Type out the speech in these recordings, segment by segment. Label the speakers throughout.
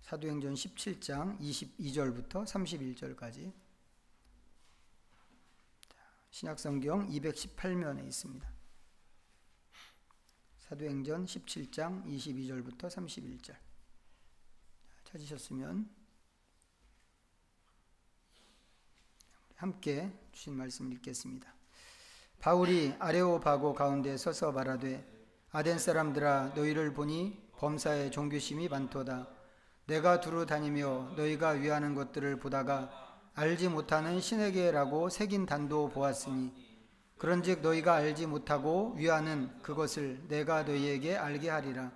Speaker 1: 사도행전 17장 22절부터 31절까지 신약성경 218면에 있습니다. 사도행전 17장 22절부터 31절 찾으셨으면 함께 주신 말씀 읽겠습니다. 바울이 아레오바고 가운데 서서 말하되 아덴 사람들아 너희를 보니 범사에 종교심이 많도다. 내가 두루 다니며 너희가 위하는 것들을 보다가 알지 못하는 신에게라고 새긴 단도 보았으니 그런즉 너희가 알지 못하고 위하는 그것을 내가 너희에게 알게 하리라.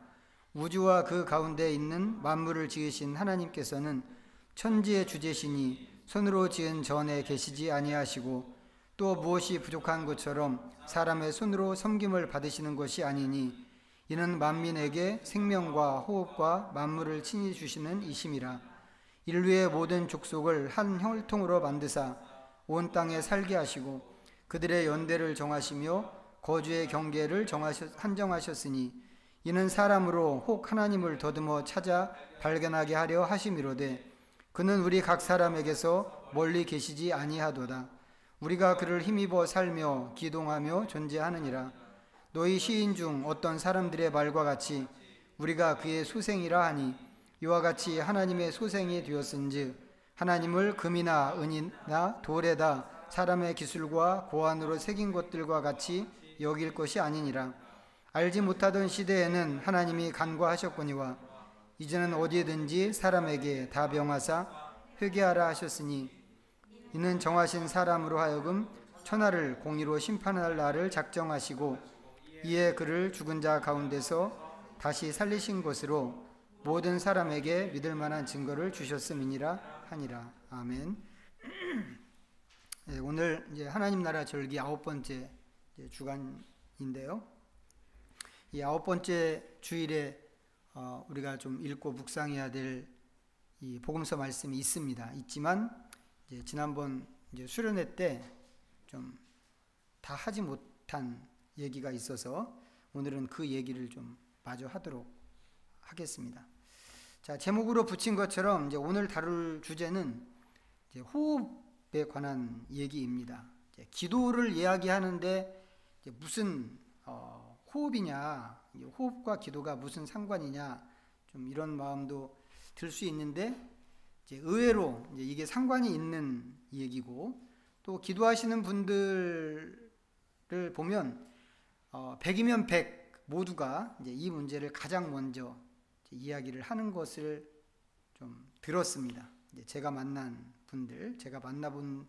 Speaker 1: 우주와 그 가운데 있는 만물을 지으신 하나님께서는 천지의 주제시니 손으로 지은 전에 계시지 아니하시고 또 무엇이 부족한 것처럼 사람의 손으로 섬김을 받으시는 것이 아니니 이는 만민에게 생명과 호흡과 만물을 친히 주시는 이심이라. 인류의 모든 족속을 한 혈통으로 만드사 온 땅에 살게 하시고 그들의 연대를 정하시며 거주의 경계를 한정하셨으니 이는 사람으로 혹 하나님을 더듬어 찾아 발견하게 하려 하심이로되 그는 우리 각 사람에게서 멀리 계시지 아니하도다. 우리가 그를 힘입어 살며 기동하며 존재하느니라. 너희 시인 중 어떤 사람들의 말과 같이 우리가 그의 소생이라 하니 이와 같이 하나님의 소생이 되었은즉 하나님을 금이나 은이나 돌에다 사람의 기술과 고안으로 새긴 것들과 같이 여길 것이 아니니라. 알지 못하던 시대에는 하나님이 간과하셨거니와 이제는 어디든지 사람에게 다 명하사 회개하라 하셨으니 이는 정하신 사람으로 하여금 천하를 공의로 심판할 날을 작정하시고 이에 그를 죽은 자 가운데서 다시 살리신 것으로 모든 사람에게 믿을 만한 증거를 주셨음이니라 하니라. 아멘. 네, 오늘 이제 하나님 나라 절기 9번째 주간인데요. 이 9번째 주일에 우리가 좀 읽고 묵상해야 될 이 복음서 말씀이 있지만 이제 지난번 이제 수련회 때 좀 다 하지 못한 얘기가 있어서 오늘은 그 얘기를 좀 마저 하도록 하겠습니다. 자, 제목으로 붙인 것처럼 이제 오늘 다룰 주제는 이제 호흡에 관한 얘기입니다. 이제 기도를 이야기하는데 이제 무슨 호흡이냐, 호흡과 기도가 무슨 상관이냐, 좀 이런 마음도 들 수 있는데 이제 의외로 이제 이게 상관이 있는 얘기고 또 기도하시는 분들을 보면 100이면 100 모두가 이제 이 문제를 가장 먼저 이야기를 하는 것을 좀 들었습니다. 이제 제가 만난 분들, 제가 만나본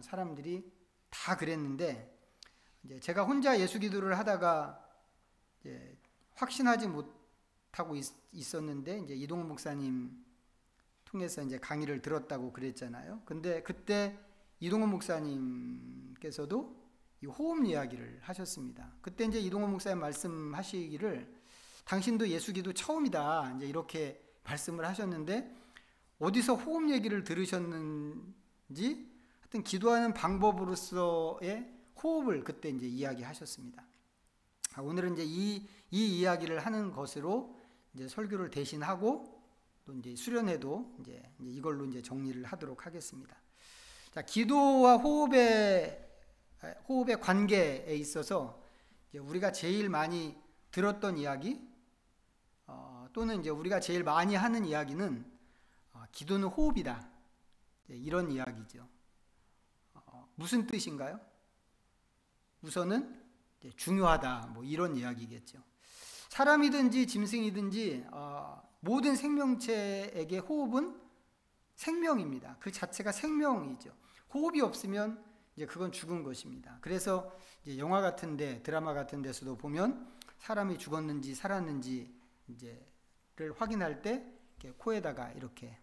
Speaker 1: 사람들이 다 그랬는데 이제 제가 혼자 예수 기도를 하다가 이제 확신하지 못하고 있었는데 이제 이동훈 목사님 통해서 이제 강의를 들었다고 그랬잖아요. 근데 그때 이동훈 목사님께서도 이 호흡 이야기를 하셨습니다. 그때 이제 이동훈 목사님 말씀하시기를 당신도 예수 기도 처음이다 이제 이렇게 말씀을 하셨는데 어디서 호흡 얘기를 들으셨는지 하여튼 기도하는 방법으로서의 호흡을 그때 이제 이야기하셨습니다. 오늘은 이제 이 이야기를 하는 것으로 이제 설교를 대신하고 또 이제 수련회도 이제 이걸로 이제 정리를 하도록 하겠습니다. 자, 기도와 호흡의 관계에 있어서 이제 우리가 제일 많이 들었던 이야기 또는 이제 우리가 제일 많이 하는 이야기는 기도는 호흡이다 이런 이야기죠. 무슨 뜻인가요? 우선은 중요하다 뭐 이런 이야기겠죠. 사람이든지 짐승이든지 모든 생명체에게 호흡은 생명입니다. 그 자체가 생명이죠. 호흡이 없으면 이제 그건 죽은 것입니다. 그래서 이제 영화 같은데 드라마 같은 데서도 보면 사람이 죽었는지 살았는지 이제를 확인할 때 이렇게 코에다가 이렇게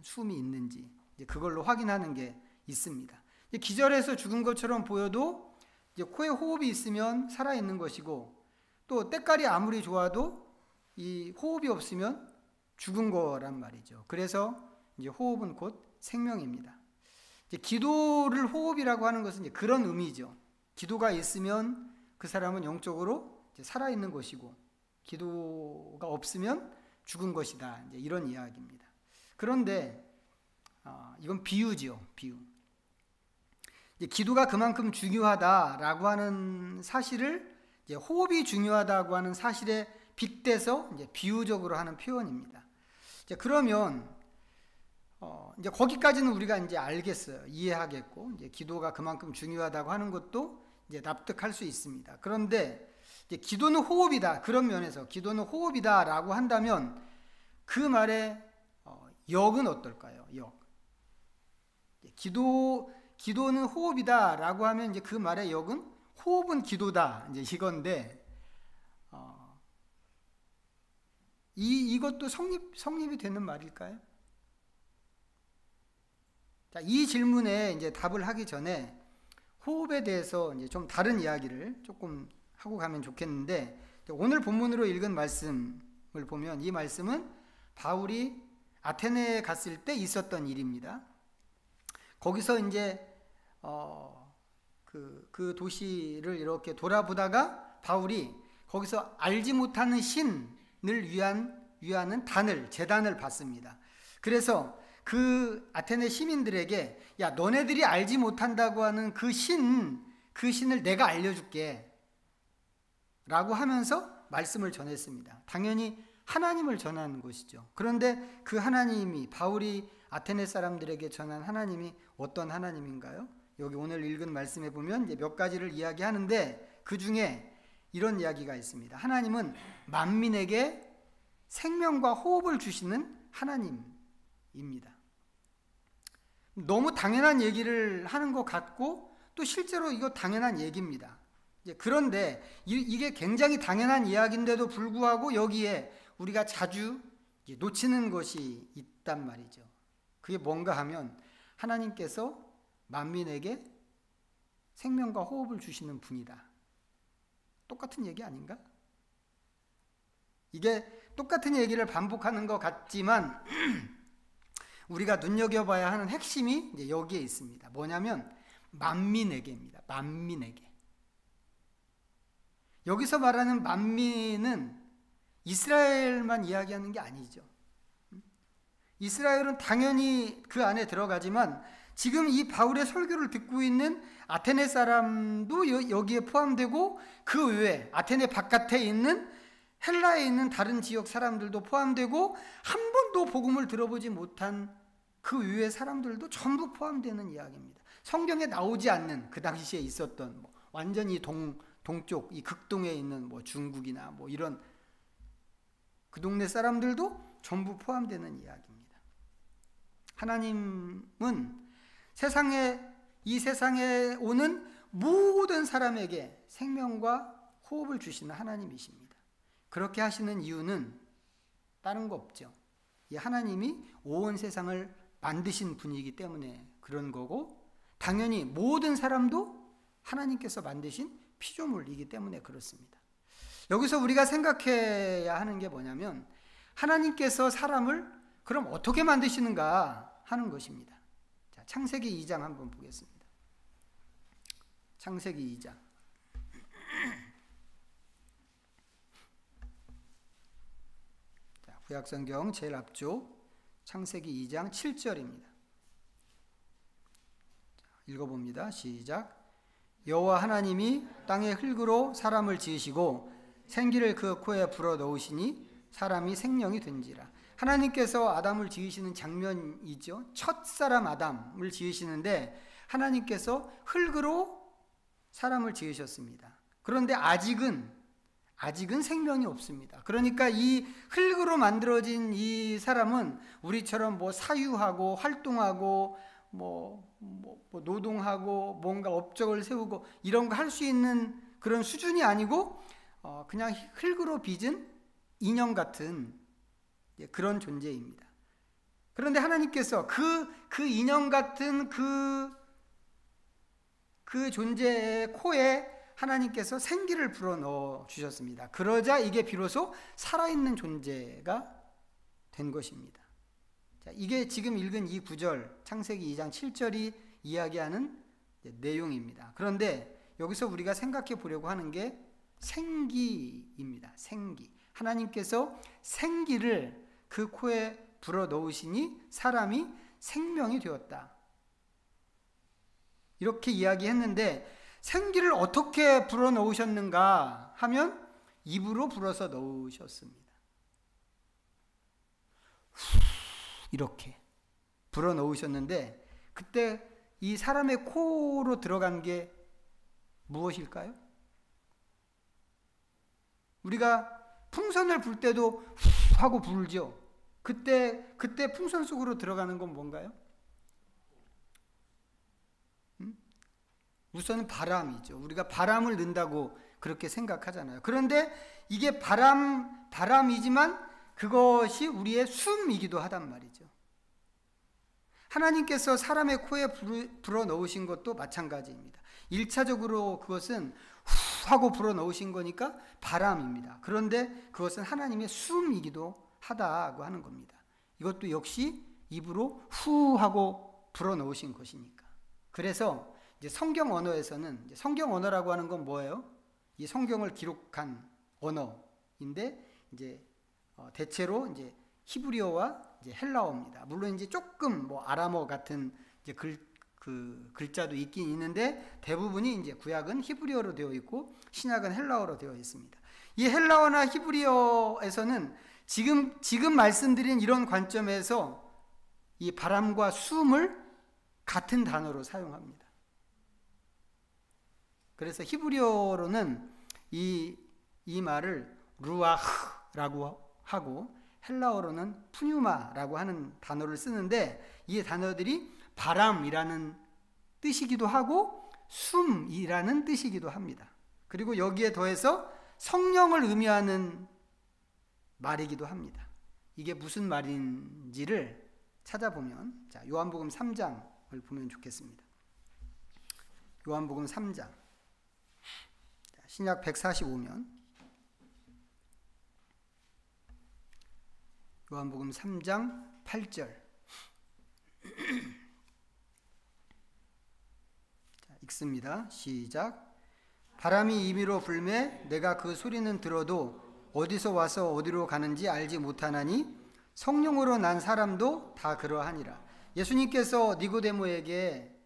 Speaker 1: 숨이 있는지 이제 그걸로 확인하는 게 있습니다. 기절해서 죽은 것처럼 보여도 이제 코에 호흡이 있으면 살아 있는 것이고 또 때깔이 아무리 좋아도 이 호흡이 없으면 죽은 거란 말이죠. 그래서 이제 호흡은 곧 생명입니다. 이제 기도를 호흡이라고 하는 것은 이제 그런 의미죠. 기도가 있으면 그 사람은 영적으로 이제 살아있는 것이고 기도가 없으면 죽은 것이다. 이제 이런 이야기입니다. 그런데 이건 비유지요. 비유. 이제 기도가 그만큼 중요하다라고 하는 사실을 이제 호흡이 중요하다고 하는 사실에 빗대서 이제 비유적으로 하는 표현입니다. 이제 그러면 이제 거기까지는 우리가 이제 알겠어요. 이해하겠고, 이제 기도가 그만큼 중요하다고 하는 것도 이제 납득할 수 있습니다. 그런데 이제 기도는 호흡이다. 그런 면에서 기도는 호흡이다라고 한다면 그 말의 역은 어떨까요? 역. 기도는 호흡이다라고 하면 이제 그 말의 역은 호흡은 기도다. 이제 이건데 이것도 성립이 되는 말일까요? 자, 이 질문에 이제 답을 하기 전에 호흡에 대해서 이제 좀 다른 이야기를 조금 하고 가면 좋겠는데, 오늘 본문으로 읽은 말씀을 보면 이 말씀은 바울이 아테네에 갔을 때 있었던 일입니다. 거기서 이제 그 도시를 이렇게 돌아보다가 바울이 거기서 알지 못하는 신을 위하는 제단을 받습니다. 그래서 그 아테네 시민들에게 야, 너네들이 알지 못한다고 하는 그 신을 내가 알려줄게 라고 하면서 말씀을 전했습니다. 당연히 하나님을 전하는 것이죠. 그런데 그 하나님이, 바울이 아테네 사람들에게 전한 하나님이 어떤 하나님인가요? 여기 오늘 읽은 말씀에 보면 이제 몇 가지를 이야기하는데 그 중에 이런 이야기가 있습니다. 하나님은 만민에게 생명과 호흡을 주시는 하나님입니다. 너무 당연한 얘기를 하는 것 같고 또 실제로 이거 당연한 얘기입니다. 그런데 이게 굉장히 당연한 이야기인데도 불구하고 여기에 우리가 자주 놓치는 것이 있단 말이죠. 그게 뭔가 하면 하나님께서 만민에게 생명과 호흡을 주시는 분이다. 똑같은 얘기 아닌가? 이게 똑같은 얘기를 반복하는 것 같지만 우리가 눈여겨봐야 하는 핵심이 이제 여기에 있습니다. 뭐냐면 만민에게입니다. 만민에게. 여기서 말하는 만민은 이스라엘만 이야기하는 게 아니죠. 이스라엘은 당연히 그 안에 들어가지만 지금 이 바울의 설교를 듣고 있는 아테네 사람도 여기에 포함되고 그 외에 아테네 바깥에 있는 헬라에 있는 다른 지역 사람들도 포함되고 한 번도 복음을 들어보지 못한 그 외의 사람들도 전부 포함되는 이야기입니다. 성경에 나오지 않는 그 당시에 있었던 완전히 동쪽 이 극동에 있는 중국이나 이런 그 동네 사람들도 전부 포함되는 이야기입니다. 하나님은 이 세상에 오는 모든 사람에게 생명과 호흡을 주시는 하나님이십니다. 그렇게 하시는 이유는 다른 거 없죠. 이 하나님이 온 세상을 만드신 분이기 때문에 그런 거고, 당연히 모든 사람도 하나님께서 만드신 피조물이기 때문에 그렇습니다. 여기서 우리가 생각해야 하는 게 뭐냐면 하나님께서 사람을 그럼 어떻게 만드시는가 하는 것입니다. 자, 창세기 2장 한번 보겠습니다. 창세기 2장. 자, 구약성경 제일 앞쪽 창세기 2장 7절입니다. 자, 읽어봅니다. 시작. 여호와 하나님이 땅의 흙으로 사람을 지으시고 생기를 그 코에 불어 넣으시니 사람이 생명이 된지라. 하나님께서 아담을 지으시는 장면이죠. 첫 사람 아담을 지으시는데 하나님께서 흙으로 사람을 지으셨습니다. 그런데 아직은 생명이 없습니다. 그러니까 이 흙으로 만들어진 이 사람은 우리처럼 사유하고 활동하고 노동하고 뭔가 업적을 세우고 이런 거 할 수 있는 그런 수준이 아니고 그냥 흙으로 빚은 인형 같은 그런 존재입니다. 그런데 하나님께서 그 인형 같은 그 존재의 코에 하나님께서 생기를 불어넣어 주셨습니다. 그러자 이게 비로소 살아있는 존재가 된 것입니다. 자, 이게 지금 읽은 이 구절, 창세기 2장 7절이 이야기하는 내용입니다. 그런데 여기서 우리가 생각해 보려고 하는 게 생기입니다. 생기. 하나님께서 생기를 그 코에 불어넣으시니 사람이 생명이 되었다. 이렇게 이야기했는데 생기를 어떻게 불어넣으셨는가 하면 입으로 불어서 넣으셨습니다. 이렇게 불어넣으셨는데 그때 이 사람의 코로 들어간 게 무엇일까요? 우리가 풍선을 불 때도 후 하고 불죠. 그때 풍선 속으로 들어가는 건 뭔가요? 우선은 바람이죠. 우리가 바람을 넣는다고 그렇게 생각하잖아요. 그런데 이게 바람이지만 그것이 우리의 숨이기도 하단 말이죠. 하나님께서 사람의 코에 불어넣으신 것도 마찬가지입니다. 1차적으로 그것은 후 하고 불어넣으신 거니까 바람입니다. 그런데 그것은 하나님의 숨이기도 하다고 하는 겁니다. 이것도 역시 입으로 후 하고 불어넣으신 것이니까. 그래서 이제 성경 언어에서는 성경 언어라고 하는 건 뭐예요? 이 성경을 기록한 언어인데 이제 대체로 이제 히브리어와 이제 헬라어입니다. 물론 이제 조금 뭐 아람어 같은 이제 글자도 있긴 있는데 대부분이 이제 구약은 히브리어로 되어 있고 신약은 헬라어로 되어 있습니다. 이 헬라어나 히브리어에서는 지금 말씀드린 이런 관점에서 이 바람과 숨을 같은 단어로 사용합니다. 그래서 히브리어로는 이 말을 루아흐라고 하고 헬라어로는 푸뉴마라고 하는 단어를 쓰는데 이 단어들이 바람이라는 뜻이기도 하고 숨이라는 뜻이기도 합니다. 그리고 여기에 더해서 성령을 의미하는 말이기도 합니다. 이게 무슨 말인지를 찾아보면 자, 요한복음 3장을 보면 좋겠습니다. 요한복음 3장 신약 145면 요한복음 3장 8절 자, 읽습니다. 시작. 바람이 임의로 불매 내가 그 소리는 들어도 어디서 와서 어디로 가는지 알지 못하나니 성령으로 난 사람도 다 그러하니라. 예수님께서 니고데모에게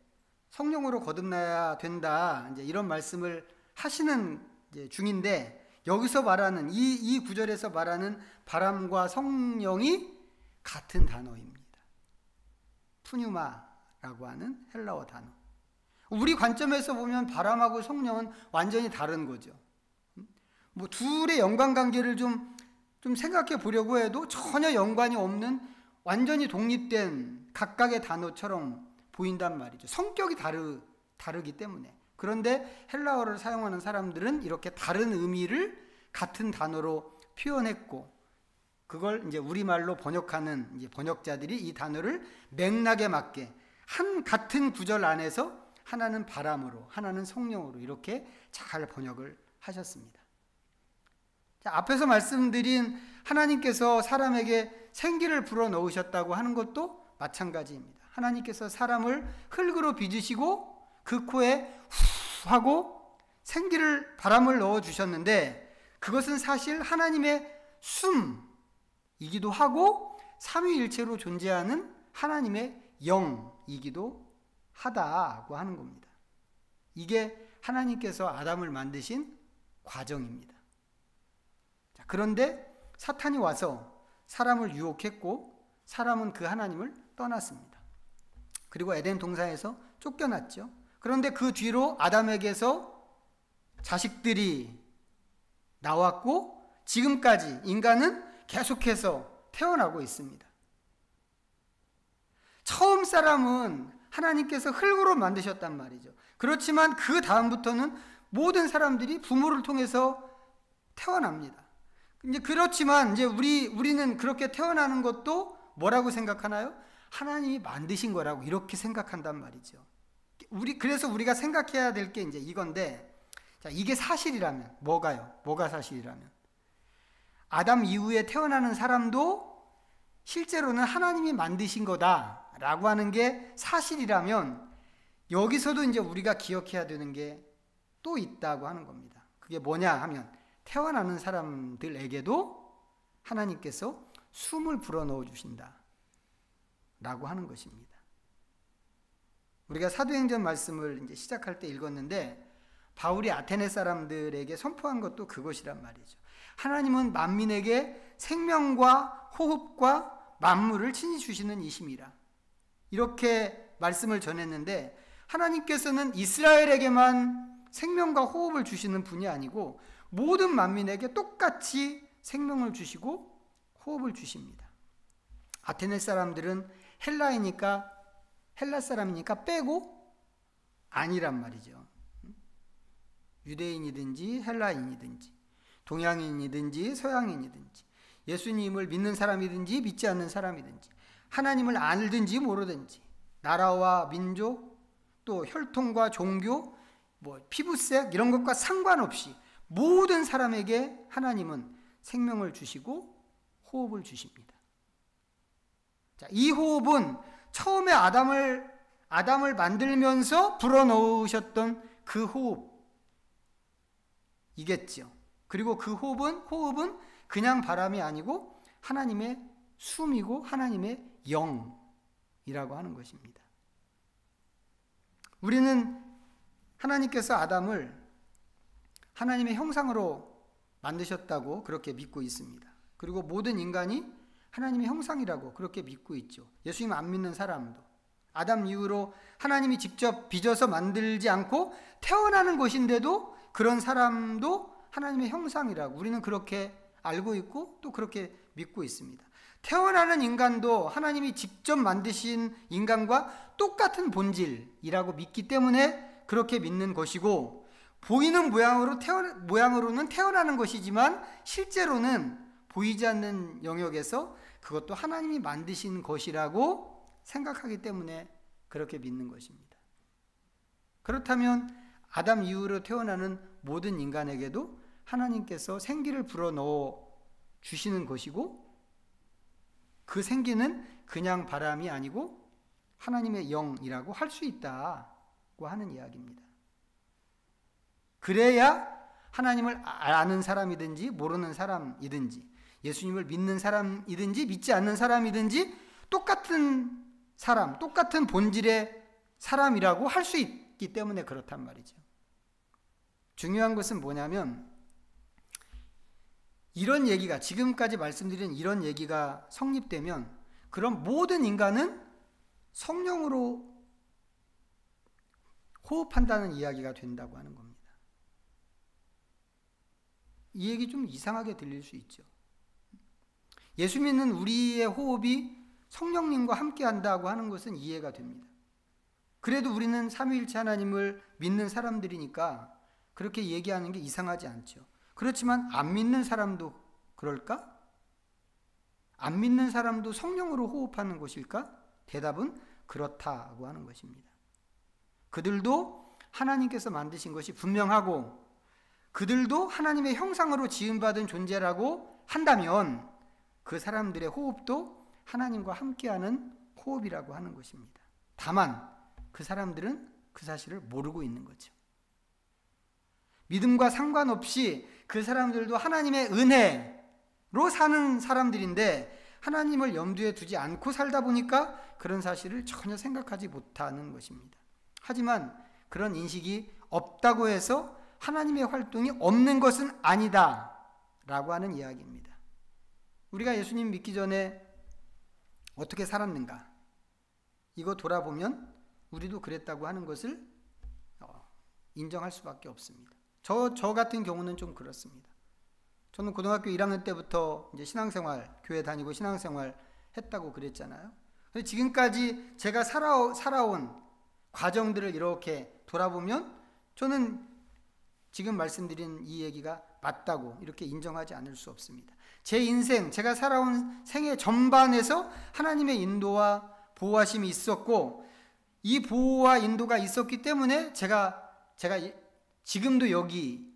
Speaker 1: 성령으로 거듭나야 된다 이제 이런 말씀을 하시는 이제 중인데 여기서 말하는 이 구절에서 말하는 바람과 성령이 같은 단어입니다. 푸뉴마라고 하는 헬라어 단어. 우리 관점에서 보면 바람하고 성령은 완전히 다른 거죠. 뭐 둘의 연관관계를 좀 생각해 보려고 해도 전혀 연관이 없는 완전히 독립된 각각의 단어처럼 보인단 말이죠. 성격이 다르기 때문에. 그런데 헬라어를 사용하는 사람들은 이렇게 다른 의미를 같은 단어로 표현했고 그걸 이제 우리말로 번역하는 이제 번역자들이 이 단어를 맥락에 맞게 같은 구절 안에서 하나는 바람으로 하나는 성령으로 이렇게 잘 번역을 하셨습니다. 자, 앞에서 말씀드린 하나님께서 사람에게 생기를 불어넣으셨다고 하는 것도 마찬가지입니다. 하나님께서 사람을 흙으로 빚으시고 그 코에 후 하고 생기를 바람을 넣어주셨는데 그것은 사실 하나님의 숨이기도 하고 삼위일체로 존재하는 하나님의 영이기도 하다고 하는 겁니다. 이게 하나님께서 아담을 만드신 과정입니다. 자, 그런데 사탄이 와서 사람을 유혹했고 사람은 그 하나님을 떠났습니다. 그리고 에덴 동산에서 쫓겨났죠. 그런데 그 뒤로 아담에게서 자식들이 나왔고 지금까지 인간은 계속해서 태어나고 있습니다. 처음 사람은 하나님께서 흙으로 만드셨단 말이죠. 그렇지만 그 다음부터는 모든 사람들이 부모를 통해서 태어납니다. 이제 그렇지만 이제 우리는 그렇게 태어나는 것도 뭐라고 생각하나요? 하나님이 만드신 거라고 이렇게 생각한단 말이죠. 그래서 우리가 생각해야 될 게 이제 이건데, 자, 이게 사실이라면 뭐가요? 뭐가 사실이라면? 아담 이후에 태어나는 사람도 실제로는 하나님이 만드신 거다라고 하는 게 사실이라면 여기서도 이제 우리가 기억해야 되는 게 또 있다고 하는 겁니다. 그게 뭐냐 하면 태어나는 사람들에게도 하나님께서 숨을 불어넣어 주신다 라고 하는 것입니다. 우리가 사도행전 말씀을 이제 시작할 때 읽었는데 바울이 아테네 사람들에게 선포한 것도 그것이란 말이죠. 하나님은 만민에게 생명과 호흡과 만물을 친히 주시는 이심이라. 이렇게 말씀을 전했는데 하나님께서는 이스라엘에게만 생명과 호흡을 주시는 분이 아니고 모든 만민에게 똑같이 생명을 주시고 호흡을 주십니다. 아테네 사람들은 헬라 사람이니까 빼고 아니란 말이죠. 유대인이든지 헬라인이든지 동양인이든지 서양인이든지 예수님을 믿는 사람이든지 믿지 않는 사람이든지 하나님을 알든지 모르든지 나라와 민족 또 혈통과 종교 피부색 이런 것과 상관없이 모든 사람에게 하나님은 생명을 주시고 호흡을 주십니다. 자, 이 호흡은 처음에 아담을 만들면서 불어넣으셨던 그 호흡이겠죠. 그리고 그 호흡은 그냥 바람이 아니고 하나님의 숨이고 하나님의 영이라고 하는 것입니다. 우리는 하나님께서 아담을 하나님의 형상으로 만드셨다고 그렇게 믿고 있습니다. 그리고 모든 인간이 하나님의 형상이라고 그렇게 믿고 있죠. 예수님 안 믿는 사람도 아담 이후로 하나님이 직접 빚어서 만들지 않고 태어나는 것인데도 그런 사람도 하나님의 형상이라고 우리는 그렇게 알고 있고 또 그렇게 믿고 있습니다. 태어나는 인간도 하나님이 직접 만드신 인간과 똑같은 본질이라고 믿기 때문에 그렇게 믿는 것이고, 보이는 모양으로는 태어나는 것이지만 실제로는 보이지 않는 영역에서 그것도 하나님이 만드신 것이라고 생각하기 때문에 그렇게 믿는 것입니다. 그렇다면 아담 이후로 태어나는 모든 인간에게도 하나님께서 생기를 불어넣어 주시는 것이고, 그 생기는 그냥 바람이 아니고 하나님의 영이라고 할 수 있다고 하는 이야기입니다. 그래야 하나님을 아는 사람이든지 모르는 사람이든지 예수님을 믿는 사람이든지 믿지 않는 사람이든지 똑같은 사람, 똑같은 본질의 사람이라고 할 수 있기 때문에 그렇단 말이죠. 중요한 것은 뭐냐면, 이런 얘기가, 지금까지 말씀드린 이런 얘기가 성립되면 그럼 모든 인간은 성령으로 호흡한다는 이야기가 된다고 하는 겁니다. 이 얘기 좀 이상하게 들릴 수 있죠. 예수 믿는 우리의 호흡이 성령님과 함께 한다고 하는 것은 이해가 됩니다. 그래도 우리는 삼위일체 하나님을 믿는 사람들이니까 그렇게 얘기하는 게 이상하지 않죠. 그렇지만 안 믿는 사람도 그럴까? 안 믿는 사람도 성령으로 호흡하는 것일까? 대답은 그렇다고 하는 것입니다. 그들도 하나님께서 만드신 것이 분명하고 그들도 하나님의 형상으로 지음받은 존재라고 한다면 그 사람들의 호흡도 하나님과 함께하는 호흡이라고 하는 것입니다. 다만 그 사람들은 그 사실을 모르고 있는 거죠. 믿음과 상관없이 그 사람들도 하나님의 은혜로 사는 사람들인데 하나님을 염두에 두지 않고 살다 보니까 그런 사실을 전혀 생각하지 못하는 것입니다. 하지만 그런 인식이 없다고 해서 하나님의 활동이 없는 것은 아니다 라고 하는 이야기입니다. 우리가 예수님 믿기 전에 어떻게 살았는가? 이거 돌아보면 우리도 그랬다고 하는 것을 인정할 수밖에 없습니다. 저 같은 경우는 좀 그렇습니다. 저는 고등학교 1학년 때부터 이제 신앙생활, 교회 다니고 신앙생활 했다고 그랬잖아요. 지금까지 제가 살아온 과정들을 이렇게 돌아보면 저는 지금 말씀드린 이 얘기가 맞다고 이렇게 인정하지 않을 수 없습니다. 제 인생, 제가 살아온 생애 전반에서 하나님의 인도와 보호하심이 있었고, 이 보호와 인도가 있었기 때문에 제가 지금도 여기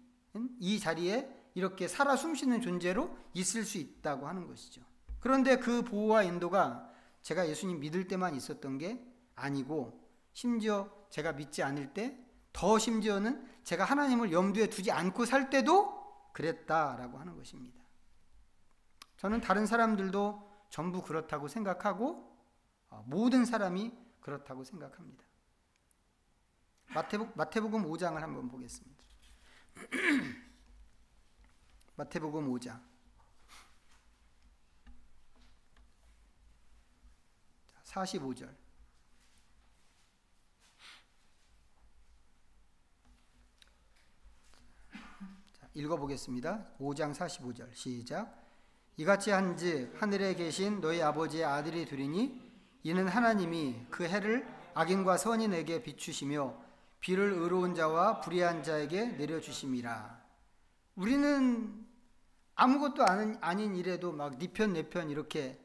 Speaker 1: 이 자리에 이렇게 살아 숨쉬는 존재로 있을 수 있다고 하는 것이죠. 그런데 그 보호와 인도가 제가 예수님 믿을 때만 있었던 게 아니고, 심지어 제가 믿지 않을 때, 더 심지어는 제가 하나님을 염두에 두지 않고 살 때도 그랬다라고 하는 것입니다. 저는 다른 사람들도 전부 그렇다고 생각하고 모든 사람이 그렇다고 생각합니다. 마태복음 5장을 한번 보겠습니다. 마태복음 5장 45절. 읽어보겠습니다. 5장 45절 시작. 이같이 한즉 하늘에 계신 너희 아버지의 아들이 되리니 이는 하나님이 그 해를 악인과 선인에게 비추시며 비를 의로운 자와 불의한 자에게 내려주심이라. 우리는 아무것도 아닌 일에도 막 네 편 내 편 이렇게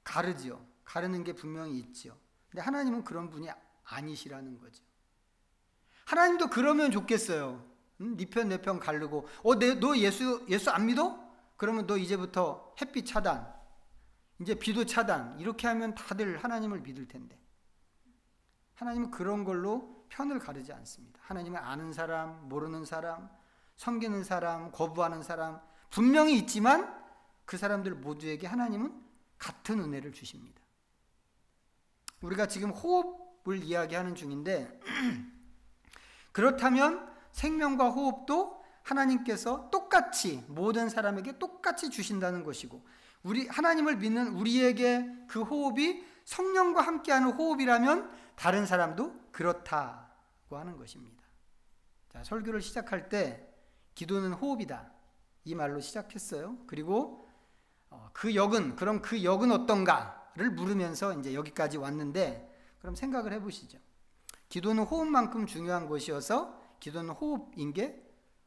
Speaker 1: 가르죠. 가르는 게 분명히 있죠. 근데 하나님은 그런 분이 아니시라는 거죠. 하나님도 그러면 좋겠어요. 네 편 내 편 가르고 너 예수 안 믿어? 그러면 너 이제부터 햇빛 차단, 이제 비도 차단, 이렇게 하면 다들 하나님을 믿을 텐데 하나님은 그런 걸로 편을 가르지 않습니다. 하나님은 아는 사람, 모르는 사람, 섬기는 사람, 거부하는 사람 분명히 있지만 그 사람들 모두에게 하나님은 같은 은혜를 주십니다. 우리가 지금 호흡을 이야기하는 중인데 그렇다면 생명과 호흡도 하나님께서 똑같이 모든 사람에게 똑같이 주신다는 것이고, 하나님을 믿는 우리에게 그 호흡이 성령과 함께하는 호흡이라면 다른 사람도 그렇다고 하는 것입니다. 자, 설교를 시작할 때 기도는 호흡이다 이 말로 시작했어요. 그리고 그 역은 어떤가를 물으면서 이제 여기까지 왔는데, 그럼 생각을 해보시죠. 기도는 호흡만큼 중요한 것이어서 기도는 호흡인 게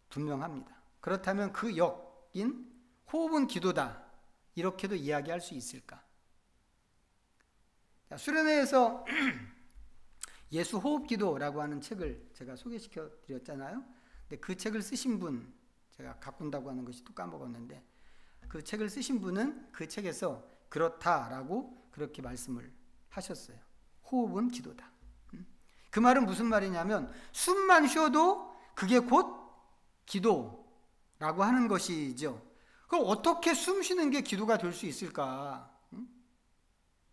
Speaker 1: 분명합니다. 그렇다면 그 역인 호흡은 기도다, 이렇게도 이야기할 수 있을까? 자, 수련회에서 예수 호흡 기도라고 하는 책을 제가 소개시켜 드렸잖아요. 근데 그 책을 쓰신 분, 제가 가꾼다고 하는 것이 또 까먹었는데, 그 책을 쓰신 분은 그 책에서 그렇다라고 그렇게 말씀을 하셨어요. 호흡은 기도다. 그 말은 무슨 말이냐면 숨만 쉬어도 그게 곧 기도라고 하는 것이죠. 그럼 어떻게 숨 쉬는 게 기도가 될 수 있을까?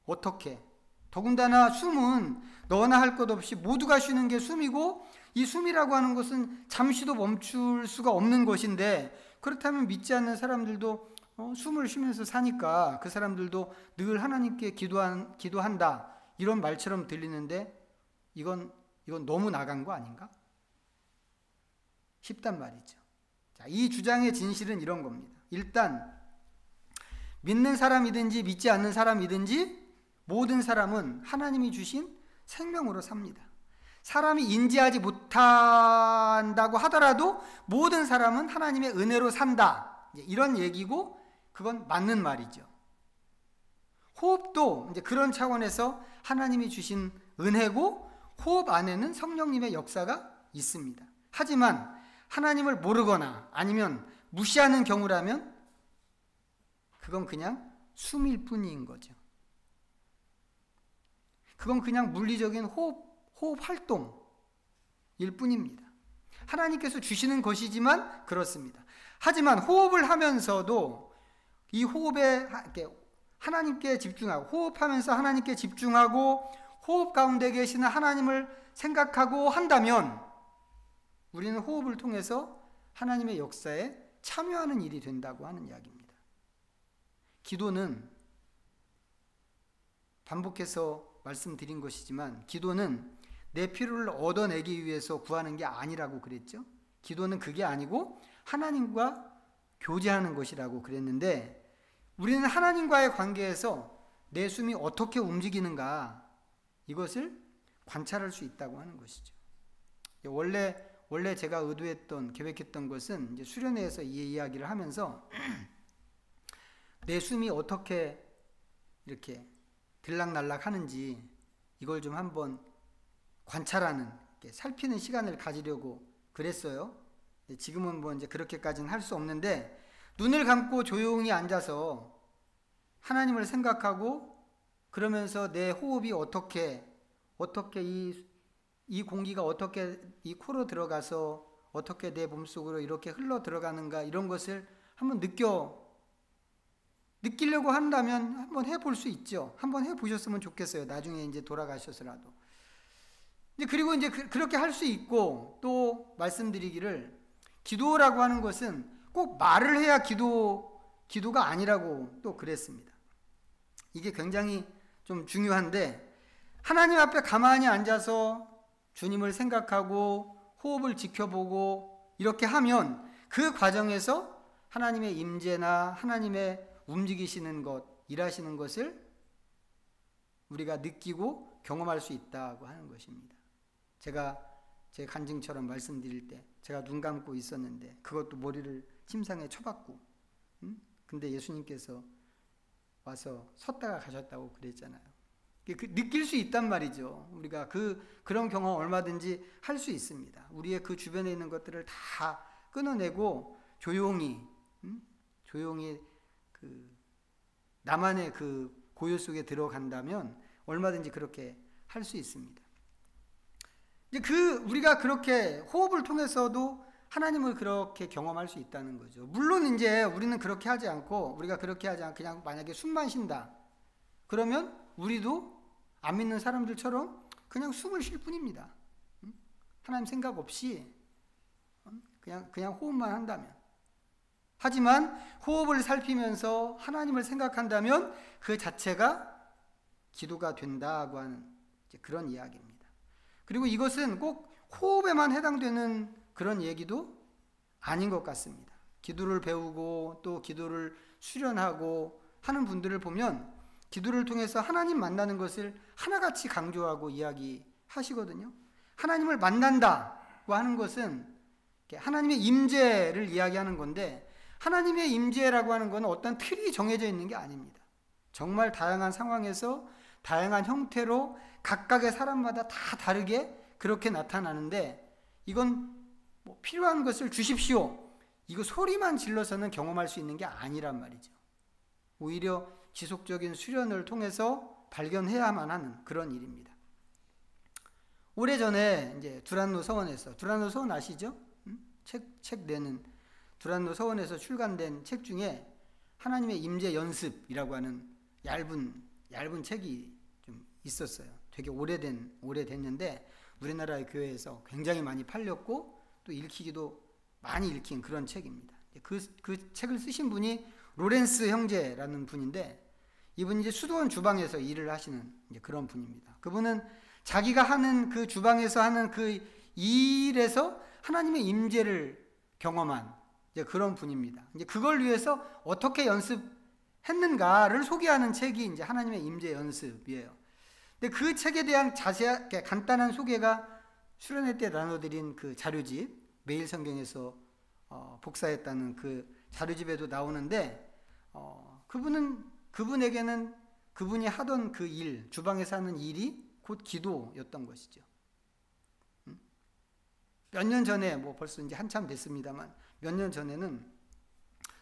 Speaker 1: 어떻게? 더군다나 숨은 너나 할 것 없이 모두가 쉬는 게 숨이고, 이 숨이라고 하는 것은 잠시도 멈출 수가 없는 것인데, 그렇다면 믿지 않는 사람들도 숨을 쉬면서 사니까 그 사람들도 늘 하나님께 기도한다 이런 말처럼 들리는데, 이건 너무 나간 거 아닌가 싶단 말이죠. 자, 이 주장의 진실은 이런 겁니다. 일단 믿는 사람이든지 믿지 않는 사람이든지 모든 사람은 하나님이 주신 생명으로 삽니다. 사람이 인지하지 못한다고 하더라도 모든 사람은 하나님의 은혜로 산다, 이런 얘기고, 그건 맞는 말이죠. 호흡도 이제 그런 차원에서 하나님이 주신 은혜고, 호흡 안에는 성령님의 역사가 있습니다. 하지만 하나님을 모르거나 아니면 무시하는 경우라면 그건 그냥 숨일 뿐인 거죠. 그건 그냥 물리적인 호흡 활동일 뿐입니다. 하나님께서 주시는 것이지만 그렇습니다. 하지만 호흡을 하면서도 이 호흡에 하나님께 집중하고, 호흡하면서 하나님께 집중하고 호흡 가운데 계시는 하나님을 생각하고 한다면 우리는 호흡을 통해서 하나님의 역사에 참여하는 일이 된다고 하는 이야기입니다. 기도는 반복해서 말씀드린 것이지만 기도는 내 필요를 얻어내기 위해서 구하는 게 아니라고 그랬죠. 기도는 그게 아니고 하나님과 교제하는 것이라고 그랬는데, 우리는 하나님과의 관계에서 내 숨이 어떻게 움직이는가, 이것을 관찰할 수 있다고 하는 것이죠. 원래 제가 계획했던 것은 이제 수련회에서 이 이야기를 하면서 내 숨이 어떻게 이렇게 들락날락 하는지 이걸 좀 한번 관찰하는, 살피는 시간을 가지려고 그랬어요. 지금은 뭐 이제 그렇게까지는 할 수 없는데, 눈을 감고 조용히 앉아서 하나님을 생각하고, 그러면서 내 호흡이 어떻게 이 공기가 어떻게 이 코로 들어가서 어떻게 내 몸속으로 이렇게 흘러 들어가는가, 이런 것을 한번 느끼려고 한다면 한번 해볼 수 있죠. 한번 해보셨으면 좋겠어요. 나중에 이제 돌아가셔서라도. 이제 그리고 이제 그렇게 할 수 있고, 또 말씀드리기를, 기도라고 하는 것은 꼭 말을 해야 기도가 아니라고 또 그랬습니다. 이게 굉장히 좀 중요한데, 하나님 앞에 가만히 앉아서 주님을 생각하고 호흡을 지켜보고 이렇게 하면 그 과정에서 하나님의 임재나 하나님의 움직이시는 것, 일하시는 것을 우리가 느끼고 경험할 수 있다고 하는 것입니다. 제가 제 간증처럼 말씀드릴 때 제가 눈 감고 있었는데 그것도 머리를 침상에 쳐박고, 근데 예수님께서 와서 섰다가 가셨다고 그랬잖아요. 느낄 수 있단 말이죠. 우리가 그런 경험 얼마든지 할 수 있습니다. 우리의 그 주변에 있는 것들을 다 끊어내고 조용히 나만의 그 고요 속에 들어간다면 얼마든지 그렇게 할 수 있습니다. 이제 우리가 그렇게 호흡을 통해서도 하나님을 그렇게 경험할 수 있다는 거죠. 물론 이제 우리는 그렇게 하지 않고, 우리가 그렇게 하지 않고 그냥 만약에 숨만 쉰다 그러면 우리도 안 믿는 사람들처럼 그냥 숨을 쉴 뿐입니다. 하나님 생각 없이 그냥 호흡만 한다면. 하지만 호흡을 살피면서 하나님을 생각한다면 그 자체가 기도가 된다고 하는 그런 이야기입니다. 그리고 이것은 꼭 호흡에만 해당되는 그런 얘기도 아닌 것 같습니다. 기도를 배우고 또 기도를 수련하고 하는 분들을 보면 기도를 통해서 하나님 만나는 것을 하나같이 강조하고 이야기하시거든요. 하나님을 만난다고 하는 것은 하나님의 임재를 이야기하는 건데, 하나님의 임재라고 하는 건 어떤 틀이 정해져 있는 게 아닙니다. 정말 다양한 상황에서 다양한 형태로 각각의 사람마다 다 다르게 그렇게 나타나는데, 이건 뭐 필요한 것을 주십시오, 이거 소리만 질러서는 경험할 수 있는 게 아니란 말이죠. 오히려 지속적인 수련을 통해서 발견해야만 하는 그런 일입니다. 오래전에 이제 두란노 서원에서, 두란노 서원 아시죠? 책 내는 두란노 서원에서 출간된 책 중에 하나님의 임재 연습이라고 하는 얇은 책이 좀 있었어요. 되게 오래됐는데 우리나라의 교회에서 굉장히 많이 팔렸고 또 읽히기도 많이 읽힌 그런 책입니다. 그 책을 쓰신 분이 로렌스 형제라는 분인데, 이분이 이제 수도원 주방에서 일을 하시는 이제 그런 분입니다. 그분은 자기가 하는 그 주방에서 하는 그 일에서 하나님의 임재를 경험한 이제 그런 분입니다. 이제 그걸 위해서 어떻게 연습했는가를 소개하는 책이 이제 하나님의 임재 연습이에요. 근데 그 책에 대한 자세하게 간단한 소개가 수련회 때 나눠드린 그 자료집, 매일 성경에서 복사했다는 그 자료집에도 나오는데, 그분에게는 그분이 하던 그 일, 주방에서 하는 일이 곧 기도였던 것이죠. 몇 년 전에, 뭐 벌써 이제 한참 됐습니다만, 몇 년 전에는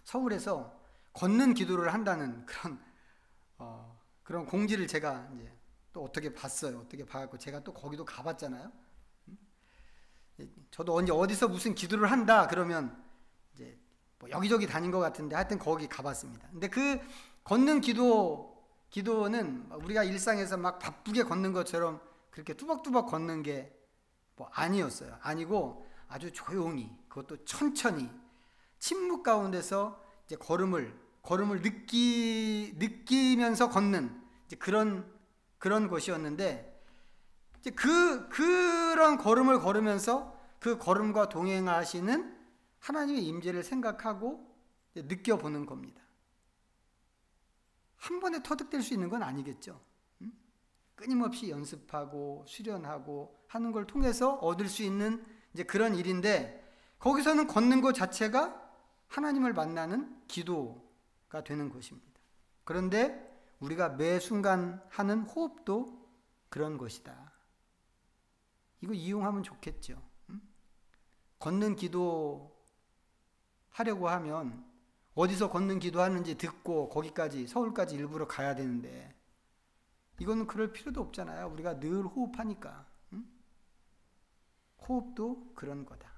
Speaker 1: 서울에서 걷는 기도를 한다는 그런 공지를 제가 이제 또 어떻게 봤어요. 어떻게 봐갖고 제가 또 거기도 가봤잖아요. 저도 언제 어디서 무슨 기도를 한다 그러면 이제 뭐 여기저기 다닌 것 같은데 하여튼 거기 가봤습니다. 근데 그 걷는 기도는 우리가 일상에서 막 바쁘게 걷는 것처럼 그렇게 뚜벅뚜벅 걷는 게 뭐 아니었어요. 아니고 아주 조용히, 그것도 천천히 침묵 가운데서 이제 걸음을 느끼면서 걷는 이제 그런 것이었는데, 이제 그런 걸음을 걸으면서 그 걸음과 동행하시는 하나님의 임재를 생각하고 느껴보는 겁니다. 한 번에 터득될 수 있는 건 아니겠죠. 끊임없이 연습하고 수련하고 하는 걸 통해서 얻을 수 있는 이제 그런 일인데, 거기서는 걷는 것 자체가 하나님을 만나는 기도가 되는 것입니다. 그런데 우리가 매 순간 하는 호흡도 그런 것이다. 이거 이용하면 좋겠죠. 걷는 기도 하려고 하면 어디서 걷는 기도 하는지 듣고 거기까지, 서울까지 일부러 가야 되는데, 이거는 그럴 필요도 없잖아요. 우리가 늘 호흡하니까. 호흡도 그런 거다.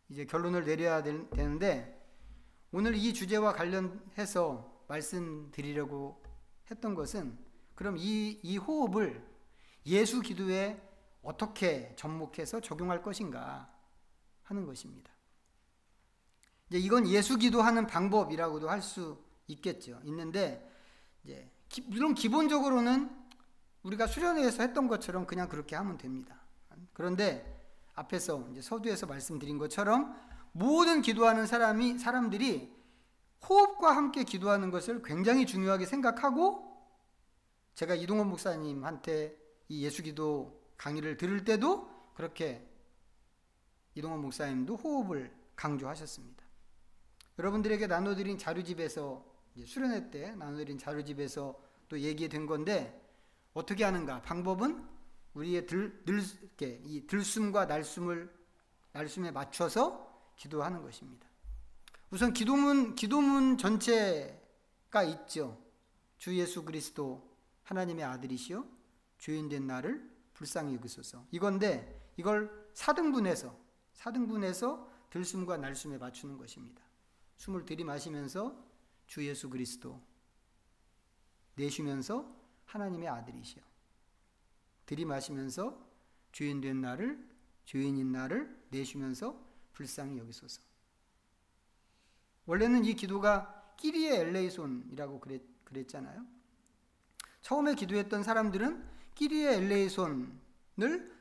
Speaker 1: 이제 결론을 내려야 되는데, 오늘 이 주제와 관련해서 말씀드리려고 했던 것은 그럼 이 호흡을 예수 기도에 어떻게 접목해서 적용할 것인가 하는 것입니다. 이제 이건 예수 기도하는 방법이라고도 할 수 있겠죠. 있는데 이제 물론 기본적으로는 우리가 수련회에서 했던 것처럼 그냥 그렇게 하면 됩니다. 그런데 앞에서 이제 서두에서 말씀드린 것처럼 모든 기도하는 사람들이 호흡과 함께 기도하는 것을 굉장히 중요하게 생각하고, 제가 이동원 목사님한테 이 예수기도 강의를 들을 때도 그렇게 이동원 목사님도 호흡을 강조하셨습니다. 여러분들에게 나눠드린 자료집에서, 수련회 때 나눠드린 자료집에서 또 얘기된 건데, 어떻게 하는가? 방법은 우리의 이 들숨과 날숨에 맞춰서 기도하는 것입니다. 우선 기도문 전체가 있죠. 주 예수 그리스도 하나님의 아들이시요 죄인된 나를 불쌍히 여기소서. 이건데 이걸 4등분해서 들숨과 날숨에 맞추는 것입니다. 숨을 들이마시면서 주 예수 그리스도, 내쉬면서 하나님의 아들이시요, 들이마시면서 죄인인 나를 내쉬면서 불쌍히 여기소서. 원래는 이 기도가 끼리에 엘레이손이라고 그랬잖아요. 처음에 기도했던 사람들은 끼리에 엘레이손을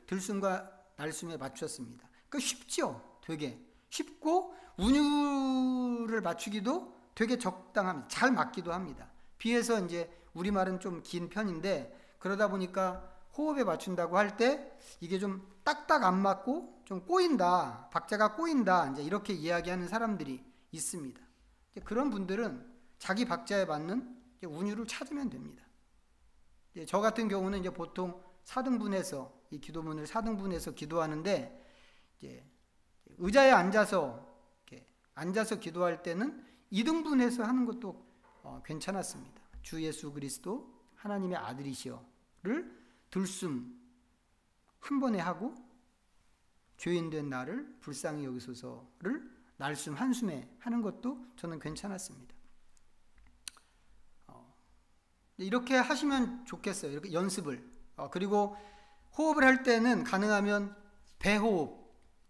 Speaker 1: 들숨과 날숨에 맞췄습니다. 그러니까 쉽죠. 되게 쉽고 운율을 맞추기도 되게 적당합니다. 잘 맞기도 합니다. 비해서 이제 우리말은 좀 긴 편인데, 그러다 보니까 호흡에 맞춘다고 할 때 이게 좀 딱딱 안 맞고 좀 꼬인다, 박자가 꼬인다, 이제 이렇게 이야기하는 사람들이 있습니다. 그런 분들은 자기 박자에 맞는 운율을 찾으면 됩니다. 저 같은 경우는 이제 보통 4등분해서 이 기도문을 4등분해서 기도하는데, 이제 의자에 앉아서 기도할 때는 2등분해서 하는 것도 괜찮았습니다. 주 예수 그리스도 하나님의 아들이시여를 들숨 한 번에 하고, 죄인된 나를 불쌍히 여기소서를 날숨 한숨에 하는 것도 저는 괜찮았습니다. 이렇게 하시면 좋겠어요. 이렇게 연습을. 그리고 호흡을 할 때는 가능하면 배호흡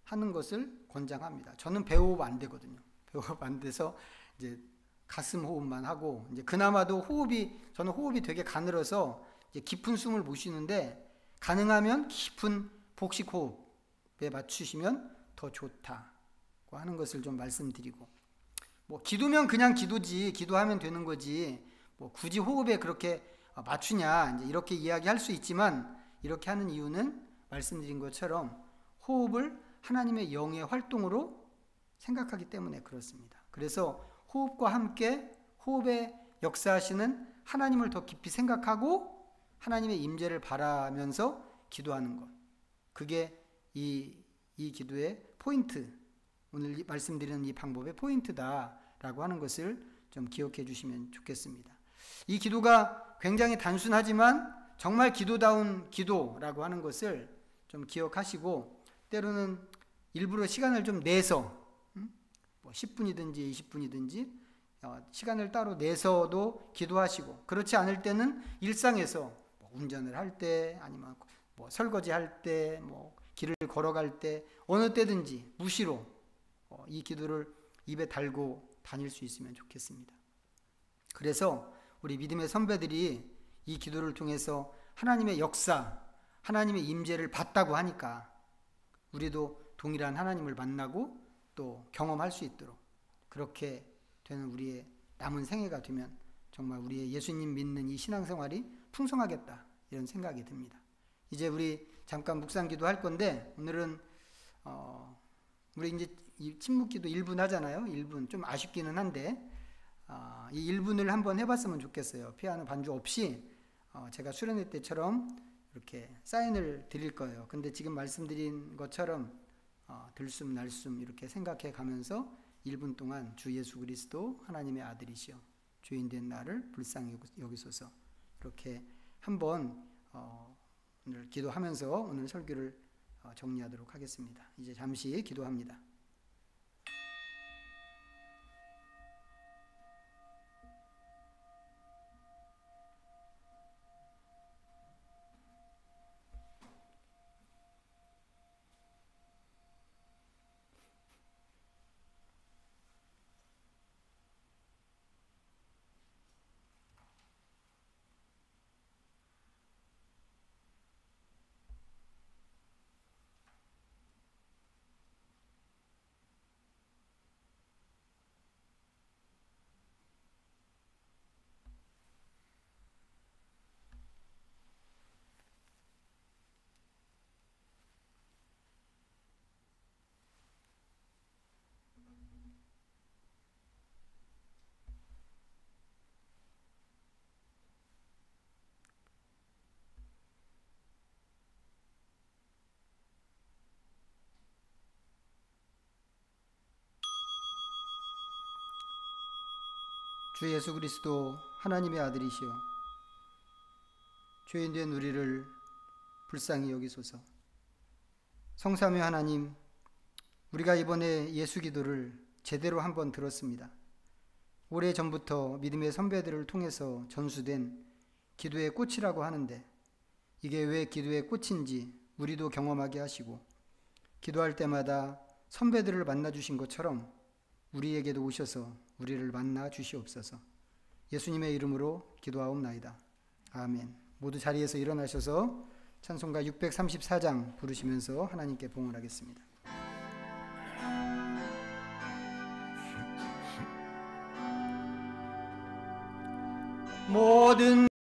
Speaker 1: 하는 것을 권장합니다. 저는 배호흡 안 되거든요. 배호흡 안 돼서 이제 가슴 호흡만 하고, 이제 그나마도 저는 호흡이 되게 가늘어서 이제 깊은 숨을 못 쉬는데, 가능하면 깊은 복식 호흡에 맞추시면 더 좋다고 하는 것을 좀 말씀드리고, 기도면 그냥 기도지, 기도하면 되는 거지, 굳이 호흡에 그렇게 맞추냐, 이제 이렇게 이야기할 수 있지만, 이렇게 하는 이유는 말씀드린 것처럼 호흡을 하나님의 영의 활동으로 생각하기 때문에 그렇습니다. 그래서 호흡과 함께 호흡에 역사하시는 하나님을 더 깊이 생각하고 하나님의 임재를 바라면서 기도하는 것, 그게 이 기도의 포인트, 오늘 말씀드리는 이 방법의 포인트다라고 하는 것을 좀 기억해 주시면 좋겠습니다. 이 기도가 굉장히 단순하지만 정말 기도다운 기도라고 하는 것을 좀 기억하시고, 때로는 일부러 시간을 좀 내서 10분이든지 20분이든지 시간을 따로 내서도 기도하시고, 그렇지 않을 때는 일상에서 운전을 할 때, 아니면 설거지 할 때, 길을 걸어갈 때, 어느 때든지 무시로 이 기도를 입에 달고 다닐 수 있으면 좋겠습니다. 그래서 우리 믿음의 선배들이 이 기도를 통해서 하나님의 역사, 하나님의 임재를 봤다고 하니까 우리도 동일한 하나님을 만나고 또 경험할 수 있도록, 그렇게 되는 우리의 남은 생애가 되면 정말 우리의 예수님 믿는 이 신앙생활이 풍성하겠다, 이런 생각이 듭니다. 이제 우리 잠깐 묵상기도 할 건데, 오늘은 우리 이제 이 침묵기도 1분 하잖아요. 1분 좀 아쉽기는 한데, 이 1분을 한번 해봤으면 좋겠어요. 피아노 반주 없이 제가 수련회 때처럼 이렇게 사인을 드릴 거예요. 근데 지금 말씀드린 것처럼 들숨 날숨 이렇게 생각해 가면서 1분 동안 주 예수 그리스도 하나님의 아들이시여 죄인된 나를 불쌍히 여기소서, 이렇게 한번 오늘 기도하면서 오늘 설교를 정리하도록 하겠습니다. 이제 잠시 기도합니다. 주 예수 그리스도 하나님의 아들이시여 죄인된 우리를 불쌍히 여기소서. 성삼위 하나님, 우리가 이번에 예수 기도를 제대로 한번 들었습니다. 오래전부터 믿음의 선배들을 통해서 전수된 기도의 꽃이라고 하는데 이게 왜 기도의 꽃인지 우리도 경험하게 하시고 기도할 때마다 선배들을 만나 주신 것처럼 우리에게도 오셔서 우리를 만나 주시옵소서. 예수님의 이름으로 기도하옵나이다. 아멘. 모두 자리에서 일어나셔서 찬송가 634장 부르시면서 하나님께 봉헌하겠습니다. 모든